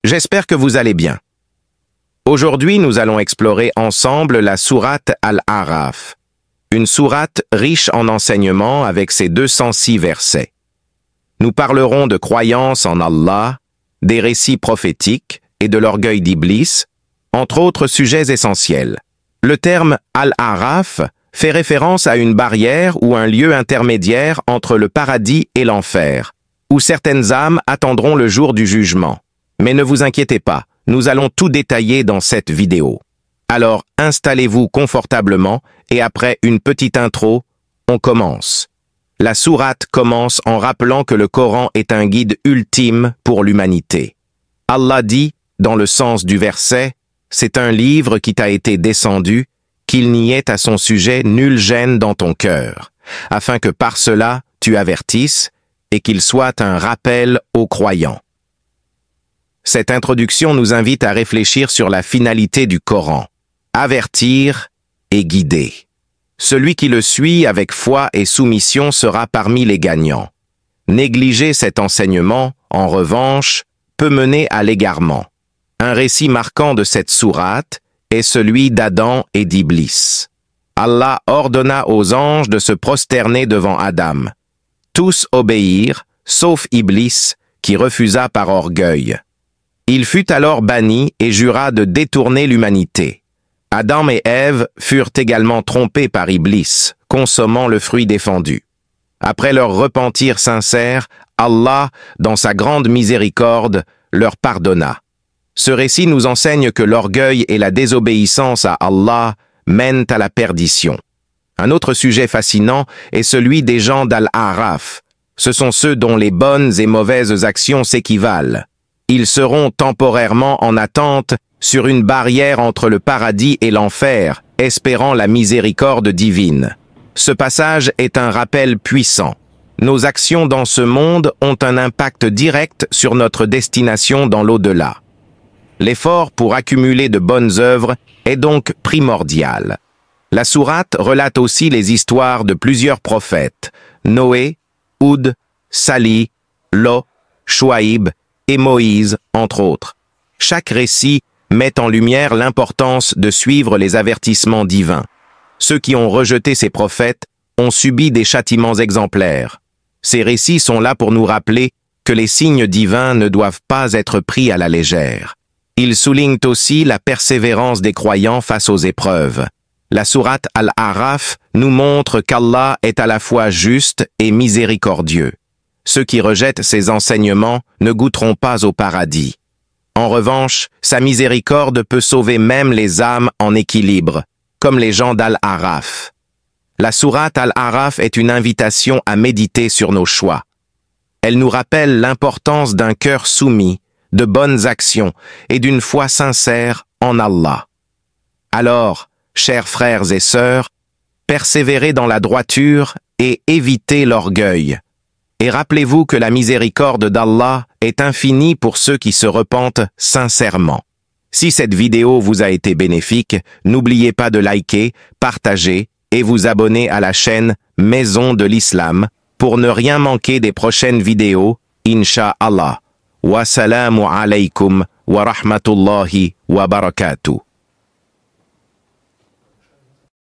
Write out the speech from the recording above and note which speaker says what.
Speaker 1: J'espère que vous allez bien. Aujourd'hui, nous allons explorer ensemble la sourate Al-A'raf, une sourate riche en enseignements avec ses 206 versets. Nous parlerons de croyance en Allah, des récits prophétiques et de l'orgueil d'Iblis, entre autres sujets essentiels. Le terme Al-A'raf fait référence à une barrière ou un lieu intermédiaire entre le paradis et l'enfer, où certaines âmes attendront le jour du jugement. Mais ne vous inquiétez pas, nous allons tout détailler dans cette vidéo. Alors installez-vous confortablement et après une petite intro, on commence. La sourate commence en rappelant que le Coran est un guide ultime pour l'humanité. Allah dit, dans le sens du verset, « C'est un livre qui t'a été descendu, qu'il n'y ait à son sujet nulle gêne dans ton cœur, afin que par cela tu avertisses et qu'il soit un rappel aux croyants. » Cette introduction nous invite à réfléchir sur la finalité du Coran, avertir et guider. Celui qui le suit avec foi et soumission sera parmi les gagnants. Négliger cet enseignement, en revanche, peut mener à l'égarement. Un récit marquant de cette sourate est celui d'Adam et d'Iblis. Allah ordonna aux anges de se prosterner devant Adam. Tous obéirent, sauf Iblis, qui refusa par orgueil. Il fut alors banni et jura de détourner l'humanité. Adam et Ève furent également trompés par Iblis, consommant le fruit défendu. Après leur repentir sincère, Allah, dans sa grande miséricorde, leur pardonna. Ce récit nous enseigne que l'orgueil et la désobéissance à Allah mènent à la perdition. Un autre sujet fascinant est celui des gens d'Al-A'raf. Ce sont ceux dont les bonnes et mauvaises actions s'équivalent. Ils seront temporairement en attente sur une barrière entre le paradis et l'enfer, espérant la miséricorde divine. Ce passage est un rappel puissant. Nos actions dans ce monde ont un impact direct sur notre destination dans l'au-delà. L'effort pour accumuler de bonnes œuvres est donc primordial. La sourate relate aussi les histoires de plusieurs prophètes, Noé, Houd, Salih, Lot, Chouaïb et Moïse, entre autres. Chaque récit met en lumière l'importance de suivre les avertissements divins. Ceux qui ont rejeté ces prophètes ont subi des châtiments exemplaires. Ces récits sont là pour nous rappeler que les signes divins ne doivent pas être pris à la légère. Ils soulignent aussi la persévérance des croyants face aux épreuves. La sourate Al-A'raf nous montre qu'Allah est à la fois juste et miséricordieux. Ceux qui rejettent ses enseignements ne goûteront pas au paradis. En revanche, sa miséricorde peut sauver même les âmes en équilibre, comme les gens d'Al-A'raf. La sourate Al-A'raf est une invitation à méditer sur nos choix. Elle nous rappelle l'importance d'un cœur soumis, de bonnes actions et d'une foi sincère en Allah. Alors, chers frères et sœurs, persévérez dans la droiture et évitez l'orgueil. Et rappelez-vous que la miséricorde d'Allah est infinie pour ceux qui se repentent sincèrement. Si cette vidéo vous a été bénéfique, n'oubliez pas de liker, partager et vous abonner à la chaîne Maison de l'Islam pour ne rien manquer des prochaines vidéos, Inch'Allah. Wassalamu alaykum wa rahmatullahi wa barakatuh.